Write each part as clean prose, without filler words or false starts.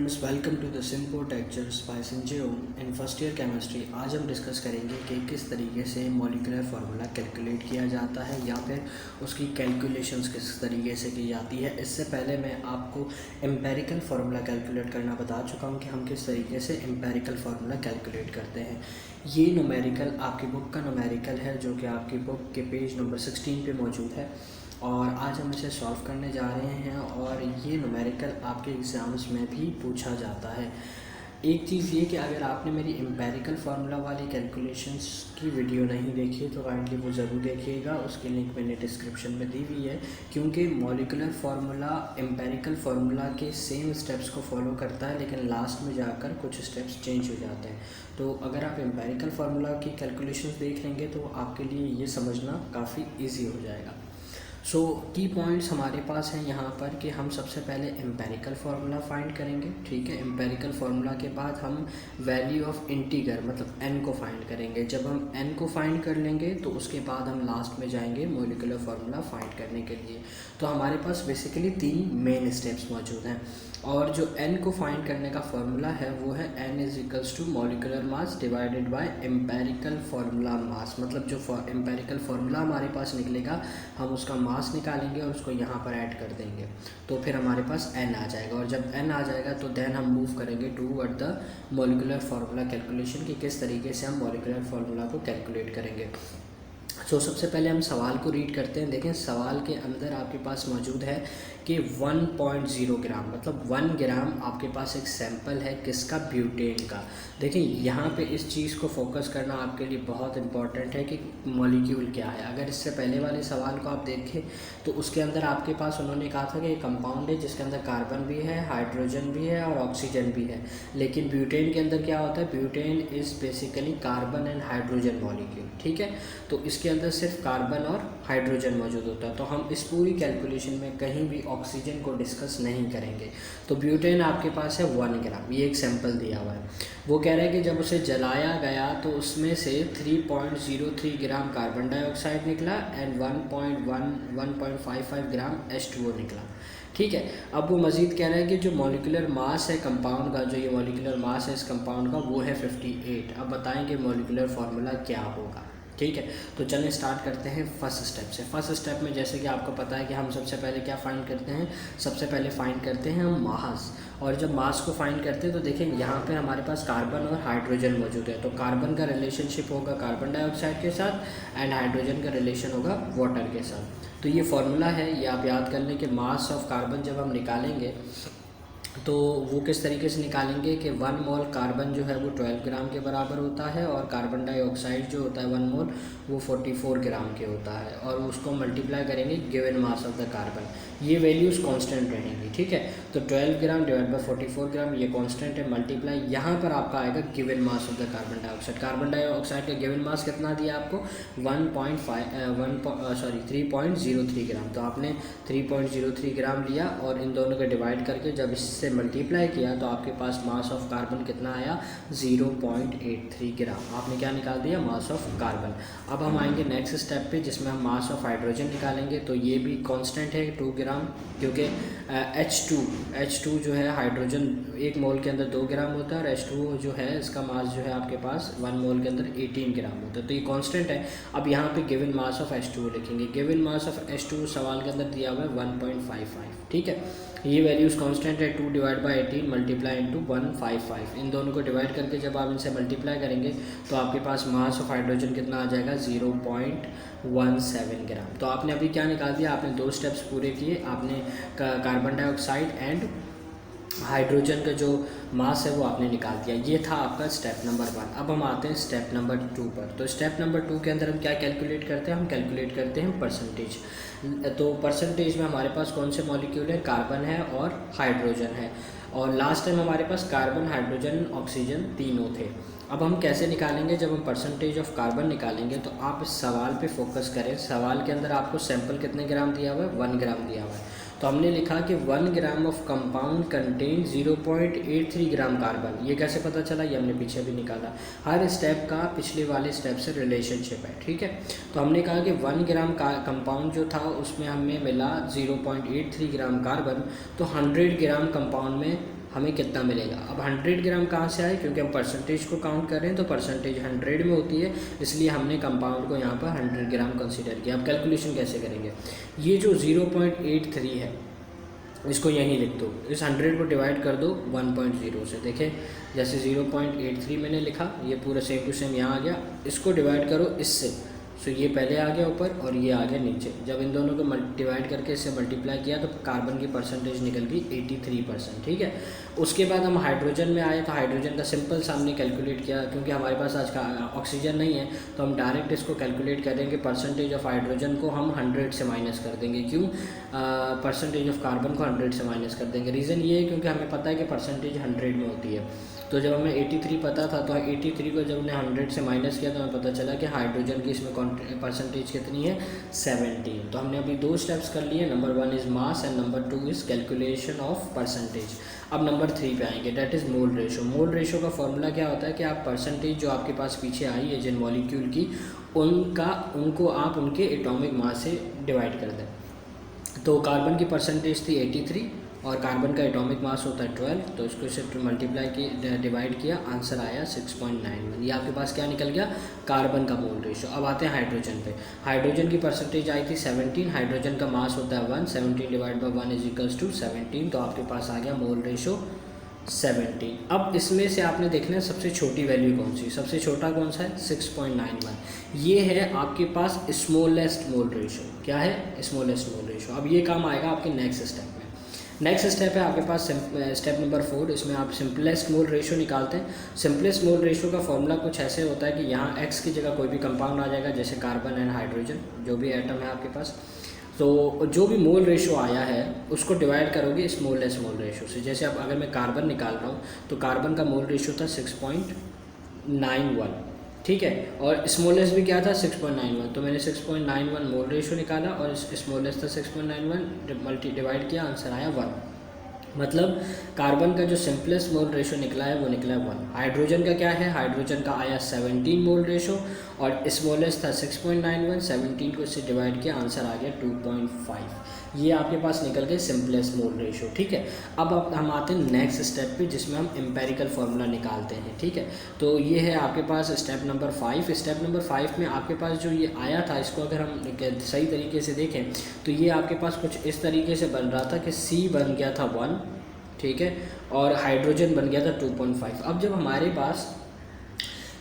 Friends, welcome to the सिंपो टेक्चर्स by Sanjay Om in first year chemistry. आज हम डिस्कस करेंगे कि किस तरीके से मॉलिक्यूलर फार्मूला कैलकुलेट किया जाता है या फिर उसकी कैलकुलेशंस किस तरीके से की जाती है। इससे पहले मैं आपको एम्पेरिकल फार्मूला कैलकुलेट करना बता चुका हूँ कि हम किस तरीके से एम्पेरिकल फार्मूला कैलकुलेट करते हैं। ये न्यूमेरिकल आपकी बुक का न्यूमेरिकल है जो कि आपकी बुक के पेज नंबर 16 पे मौजूद है और आज हम इसे सॉल्व करने जा रहे हैं। और ये न्यूमेरिकल आपके एग्ज़ाम्स में भी पूछा जाता है। एक चीज़ ये कि अगर आपने मेरी एम्पेरिकल फार्मूला वाली कैलकुलेशंस की वीडियो नहीं देखी तो काइंडली वो ज़रूर देखिएगा, उसकी लिंक मैंने डिस्क्रिप्शन में दी हुई है। क्योंकि मॉलिक्यूलर फार्मूला एम्पेरिकल फार्मूला के सेम स्टेप्स को फॉलो करता है, लेकिन लास्ट में जाकर कुछ स्टेप्स चेंज हो जाते हैं। तो अगर आप एम्पेरिकल फार्मूला की कैलकुलेशंस देख लेंगे तो आपके लिए ये समझना काफ़ी ईजी हो जाएगा। सो की पॉइंट्स हमारे पास हैं यहाँ पर कि हम सबसे पहले एम्पेरिकल फार्मूला फाइंड करेंगे। ठीक है, एम्पेरिकल फार्मूला के बाद हम वैल्यू ऑफ इंटीगर मतलब n को फाइंड करेंगे। जब हम n को फाइंड कर लेंगे तो उसके बाद हम लास्ट में जाएंगे मॉलिक्यूलर फार्मूला फाइंड करने के लिए। तो हमारे पास बेसिकली 3 मेन स्टेप्स मौजूद हैं और जो n को फाइंड करने का फार्मूला है वो है n is equals to molecular mass divided by empirical formula mass. मतलब जो एम्पेरिकल फार्मूला हमारे पास निकलेगा हम उसका मास निकालेंगे और उसको यहाँ पर ऐड कर देंगे तो फिर हमारे पास n आ जाएगा। और जब n आ जाएगा तो देन हम मूव करेंगे toward the molecular formula calculation कि किस तरीके से हम मॉलिक्यूलर फार्मूला को कैलकुलेट करेंगे। सबसे पहले हम सवाल को रीड करते हैं। देखें, सवाल के अंदर आपके पास मौजूद है कि 1.0 ग्राम मतलब 1 ग्राम आपके पास एक सैंपल है किसका, ब्यूटेन का। देखें, यहाँ पे इस चीज़ को फोकस करना आपके लिए बहुत इंपॉर्टेंट है कि मॉलिक्यूल क्या है। अगर इससे पहले वाले सवाल को आप देखें तो उसके अंदर आपके पास उन्होंने कहा था कि एक कंपाउंड है जिसके अंदर कार्बन भी है, हाइड्रोजन भी है और ऑक्सीजन भी है। लेकिन ब्यूटेन के अंदर क्या होता है, butane is basically carbon and hydrogen molecule. ठीक है, तो इसके अंदर सिर्फ कार्बन और हाइड्रोजन मौजूद होता है। तो हम इस पूरी कैलकुलेशन में कहीं भी ऑक्सीजन को डिस्कस नहीं करेंगे। तो ब्यूटेन आपके पास है 1 ग्राम, ये एक सैंपल दिया हुआ है। वो कह रहा है कि जब उसे जलाया गया तो उसमें से 3.03 ग्राम कार्बन डाइऑक्साइड निकला एंड 1.55 ग्राम H2O निकला। ठीक है, अब वो मज़ीद कह रहा है कि जो मॉलिक्यूलर मास है कंपाउंड का, जो ये मॉलिक्यूलर मास है इस कंपाउंड का वो है 58। अब बताएंगे मॉलिक्यूलर फार्मूला क्या होगा। ठीक है, तो चलें स्टार्ट करते हैं फर्स्ट स्टेप से। फर्स्ट स्टेप में जैसे कि आपको पता है कि हम सबसे पहले क्या फाइंड करते हैं, सबसे पहले फाइंड करते हैं हम मास। और जब मास को फाइंड करते हैं तो देखें यहाँ पे हमारे पास कार्बन और हाइड्रोजन मौजूद है। तो कार्बन का रिलेशनशिप होगा कार्बन डाइऑक्साइड के साथ एंड हाइड्रोजन का रिलेशन होगा वाटर के साथ। तो ये फार्मूला है, ये आप याद कर लें कि मास ऑफ कार्बन जब हम निकालेंगे तो वो किस तरीके से निकालेंगे कि 1 मोल कार्बन जो है वो 12 ग्राम के बराबर होता है और कार्बन डाइऑक्साइड जो होता है 1 मोल वो 44 ग्राम के होता है और उसको मल्टीप्लाई करेंगे given mass of the carbon. ये वैल्यूज़ कांस्टेंट रहेंगी। ठीक है, तो 12 ग्राम डिवाइड बाय 44 ग्राम ये कांस्टेंट है, मल्टीप्लाई यहाँ पर आपका आएगा given mass of the carbon dioxide. Carbon dioxide का गिवन मास कितना दिया आपको 3.03 ग्राम। तो आपने 3.03 ग्राम लिया और इन दोनों को डिवाइड करके जब इससे मल्टीप्लाई किया तो आपके पास मास ऑफ कार्बन कितना आया 0.83 ग्राम। आपने क्या निकाल दिया, मास ऑफ कार्बन। अब हम आएंगे नेक्स्ट स्टेप पे जिसमें हम मास ऑफ हाइड्रोजन निकालेंगे। तो ये भी कांस्टेंट है 2 ग्राम, क्योंकि H2 जो है हाइड्रोजन 1 मोल के अंदर 2 ग्राम होता है और H2O जो है इसका मास जो है आपके पास 1 मोल के अंदर 18 ग्राम होता है। तो ये कांस्टेंट है। अब यहाँ पे गिवन मास ऑफ H2O लिखेंगे। गिवन मास ऑफ H2O सवाल के अंदर दिया हुआ है 1.55। ठीक है, ये वैल्यूज़ कांस्टेंट है। 2 डिवाइड बाई 18 मल्टीप्लाई इंटू 155। इन दोनों को डिवाइड करके जब आप इनसे मल्टीप्लाई करेंगे तो आपके पास मास ऑफ हाइड्रोजन कितना आ जाएगा 0.17 ग्राम। तो आपने अभी क्या निकाल दिया, आपने 2 स्टेप्स पूरे किए। आपने कार्बन डाइऑक्साइड एंड हाइड्रोजन का जो मास है वो आपने निकाल दिया। ये था आपका स्टेप नंबर 1। अब हम आते हैं स्टेप नंबर 2 पर। तो स्टेप नंबर 2 के अंदर हम क्या कैलकुलेट करते हैं, हम कैलकुलेट करते हैं परसेंटेज। तो परसेंटेज में हमारे पास कौन से मॉलिक्यूल है, कार्बन है और हाइड्रोजन है। और लास्ट टाइम हमारे पास कार्बन, हाइड्रोजन, ऑक्सीजन तीनों थे। अब हम कैसे निकालेंगे, जब हम परसेंटेज ऑफ कार्बन निकालेंगे तो आप इस सवाल पे फोकस करें। सवाल के अंदर आपको सैंपल कितने ग्राम दिया हुआ है, 1 ग्राम दिया हुआ है। तो हमने लिखा कि 1 gram of compound contain 0.83 gram carbon. ये कैसे पता चला, ये हमने पीछे भी निकाला। हर स्टेप का पिछले वाले स्टेप से रिलेशनशिप है। ठीक है, तो हमने कहा कि 1 ग्राम का कंपाउंड जो था उसमें हमें मिला 0.83 ग्राम कार्बन। तो 100 ग्राम कंपाउंड में हमें कितना मिलेगा। अब 100 ग्राम कहाँ से आए, क्योंकि हम परसेंटेज को काउंट कर रहे हैं तो परसेंटेज 100 में होती है, इसलिए हमने कंपाउंड को यहाँ पर 100 ग्राम कंसीडर किया। अब कैलकुलेशन कैसे करेंगे, ये जो 0.83 है इसको यहीं लिख दो, इस 100 को डिवाइड कर दो 1.0 से। देखें जैसे 0.83 मैंने लिखा, ये पूरा सेम टू सेम यहाँ आ गया, इसको डिवाइड करो इससे, सो ये पहले आ गया ऊपर और ये आ गया नीचे। जब इन दोनों को डिवाइड करके इससे मल्टीप्लाई किया तो कार्बन की परसेंटेज निकल गई 83%। ठीक है, उसके बाद हम हाइड्रोजन में आए तो हाइड्रोजन का सिंपल सामने कैलकुलेट किया, क्योंकि हमारे पास आज का ऑक्सीजन नहीं है तो हम डायरेक्ट इसको कैलकुलेट करेंगे। परसेंटेज ऑफ हाइड्रोजन को हम 100 से माइनस कर देंगे, क्यों, परसेंटेज ऑफ कार्बन को 100 से माइनस कर देंगे। रीज़न ये है क्योंकि हमें पता है कि परसेंटेज 100 में होती है, तो जब हमें 83 पता था तो 83 को जब हमने 100 से माइनस किया तो हमें पता चला कि हाइड्रोजन की इसमें परसेंटेज कितनी है, 17। तो हमने अभी 2 स्टेप्स कर लिए, number 1 is mass and number 2 is calculation of percentage. अब नंबर 3 पे आएंगे, that is mole ratio. Mole ratio का फॉर्मूला क्या होता है कि आप परसेंटेज जो आपके पास पीछे आई है जिन मॉलिक्यूल की, उनको आप उनके एटॉमिक मास से डिवाइड कर दें। तो कार्बन की परसेंटेज थी 83 और कार्बन का एटॉमिक मास होता है 12, तो इसको सिर्फ मल्टीप्लाई किया, डिवाइड किया, आंसर आया 6.91। ये आपके पास क्या निकल गया, कार्बन का मोल रेशो। अब आते हैं हाइड्रोजन पे। हाइड्रोजन की परसेंटेज आई थी 17, हाइड्रोजन का मास होता है 1, 17 divide by 1 is equals to 17, तो आपके पास आ गया मोल रेशो 17। अब इसमें से आपने देखना है सबसे छोटी वैल्यू कौन सी, सबसे छोटा कौन सा है, 6.91। ये है आपके पास स्मॉलेस्ट मोल रेशो। क्या है, स्मॉलेस्ट मोल रेशो। अब ये काम आएगा आपके नेक्स्ट स्टेप में। नेक्स्ट स्टेप है आपके पास स्टेप नंबर 4, इसमें आप सिंपलेस्ट मोल रेशो निकालते हैं। सिंपलेस्ट मोल रेशो का फॉर्मूला कुछ ऐसे होता है कि यहाँ x की जगह कोई भी कंपाउंड आ जाएगा, जैसे कार्बन एंड हाइड्रोजन, जो भी एटम है आपके पास, तो जो भी मोल रेशो आया है उसको डिवाइड करोगे स्मॉलेस्ट मोल रेशो से। जैसे अब अगर मैं कार्बन निकाल रहा हूँ तो कार्बन का मोल रेशो था 6.91, ठीक है, और स्मॉलेस्ट भी क्या था 6.91, तो मैंने 6.91 मोल रेशो निकाला और स्मॉलेस्ट था 6.91, मल्टी डिवाइड किया, आंसर आया 1। मतलब कार्बन का जो सिंपलेस्ट मोल रेशो निकला है वो निकला 1। हाइड्रोजन का क्या है, हाइड्रोजन का आया 17 मोल रेशो और स्मॉलेस्ट था 6.91, 17 को इससे डिवाइड किया, आंसर आ गया 2.5। ये आपके पास निकल गए सिंपलेस्ट मोल रेशो। ठीक है, अब हम आते हैं नेक्स्ट स्टेप पे जिसमें हम एम्पेरिकल फार्मूला निकालते हैं। ठीक है, तो ये है आपके पास स्टेप नंबर 5। स्टेप नंबर 5 में आपके पास जो ये आया था, इसको अगर हम सही तरीके से देखें तो ये आपके पास कुछ इस तरीके से बन रहा था कि C बन गया था 1, ठीक है, और हाइड्रोजन बन गया था 2.5। अब जब हमारे पास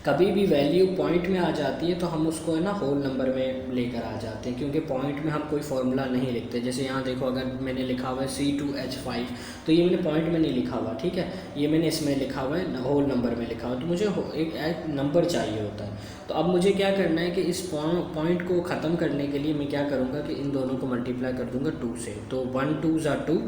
कभी भी वैल्यू पॉइंट में आ जाती है तो हम उसको है ना होल नंबर में लेकर आ जाते हैं, क्योंकि पॉइंट में हम कोई फार्मूला नहीं लिखते। जैसे यहाँ देखो, अगर मैंने लिखा हुआ है C2H5 तो ये मैंने पॉइंट में नहीं लिखा हुआ, ठीक है, ये मैंने इसमें लिखा हुआ है होल नंबर में लिखा हुआ, तो मुझे एक नंबर चाहिए होता है। तो अब मुझे क्या करना है कि इस पॉइंट को ख़त्म करने के लिए मैं क्या करूँगा कि इन दोनों को मल्टीप्लाई कर दूँगा 2 से, तो 1 2 ज़ा 2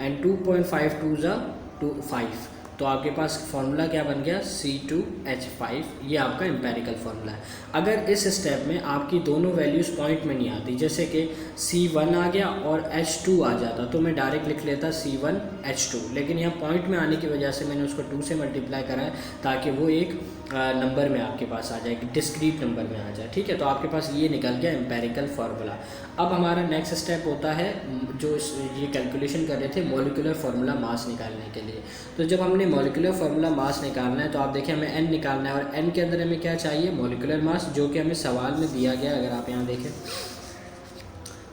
एंड 2.5 2 ज़ा 5, तो आपके पास फार्मूला क्या बन गया C2H5। ये आपका एम्पेरिकल फार्मूला है। अगर इस स्टेप में आपकी दोनों वैल्यूज़ पॉइंट में नहीं आती, जैसे कि C1 आ गया और H2 आ जाता, तो मैं डायरेक्ट लिख लेता C1H2, लेकिन यहाँ पॉइंट में आने की वजह से मैंने उसको 2 से मल्टीप्लाई करा है ताकि वो एक नंबर में आपके पास आ जाए, डिस्क्रीट नंबर में आ जाए। ठीक है, तो आपके पास ये निकल गया एम्पेरिकल फार्मूला। अब हमारा नेक्स्ट स्टेप होता है जो ये कैलकुलेशन कर रहे थे मॉलिक्यूलर फार्मूला मास निकालने के लिए। तो जब हमने मॉलिक्यूलर फार्मूला मास निकालना है तो आप देखिए हमें n निकालना है, और n के अंदर हमें क्या चाहिए, मॉलिक्यूलर मास, जो कि हमें सवाल में दिया गया। अगर आप यहाँ देखें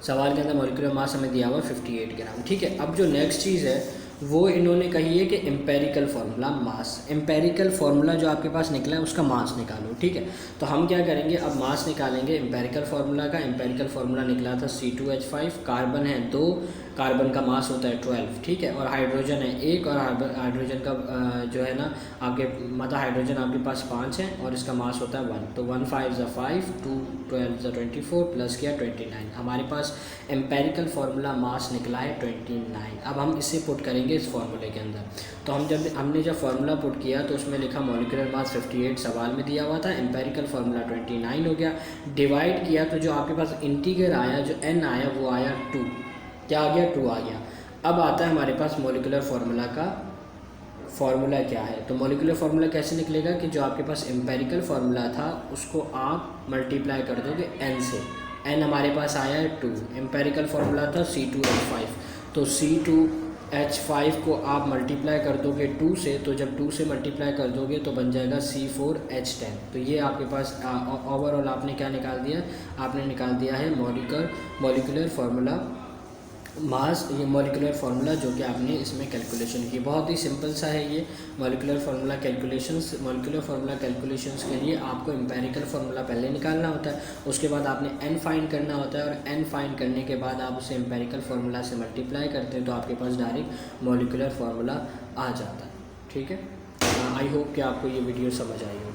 सवाल के अंदर मॉलिक्यूलर मास हमें दिया हुआ 58 ग्राम। ठीक है, अब जो नेक्स्ट चीज़ है वो इन्होंने कही है कि एम्पेरिकल फार्मूला मास, एम्पेरिकल फार्मूला जो आपके पास निकला है उसका मास निकालो। ठीक है, तो हम क्या करेंगे, अब मास निकालेंगे एम्पेरिकल फार्मूला का। एम्पेरिकल फार्मूला निकला था C2H5, कार्बन है 2, कार्बन का मास होता है 12, ठीक है, और हाइड्रोजन है 1, और हाइड्रोजन का जो है ना आपके मतलब हाइड्रोजन आपके पास 5 है और इसका मास होता है 1, तो 1 5 ज़ा 5, 2 12 ज़ा 24 प्लस किया 29। हमारे पास एम्पेरिकल फार्मूला मास निकला है 29। अब हम इसे पुट करेंगे इस फार्मूले के अंदर। तो हमने जब फार्मूला पुट किया तो उसमें लिखा मॉलिक्यूलर मास 58 सवाल में दिया हुआ था, एम्पेरिकल फार्मूला 29 हो गया, डिवाइड किया तो जो आपके पास इंटीगर आया, जो n आया वो आया 2, क्या आ गया 2 आ गया। अब आता है हमारे पास मॉलिक्यूलर फार्मूला का फार्मूला क्या है। तो मॉलिक्यूलर फार्मूला कैसे निकलेगा कि जो आपके पास एम्पेरिकल फार्मूला था उसको आप मल्टीप्लाई कर दोगे n से, n हमारे पास आया है 2, एम्पेरिकल फार्मूला था C2H5, तो C2 H5 को आप मल्टीप्लाई कर दोगे 2 से, तो जब 2 से मल्टीप्लाई कर दोगे तो बन जाएगा C4H10। तो ये आपके पास ओवरऑल आपने क्या निकाल दिया, आपने निकाल दिया है मॉलिक्यूलर फार्मूला मास, ये मॉलिक्यूलर फार्मूला जो कि आपने इसमें कैलकुलेशन की। बहुत ही सिंपल सा है ये molecular formula calculations. Molecular formula calculations के लिए आपको एम्पेरिकल फार्मूला पहले निकालना होता है, उसके बाद आपने n फाइंड करना होता है, और n फाइंड करने के बाद आप उसे एम्पेरिकल फार्मूला से मल्टीप्लाई करते हैं तो आपके पास डायरेक्ट मॉलिक्यूलर फार्मूला आ जाता है। ठीक है, आई होप कि आपको ये वीडियो समझ आई हो।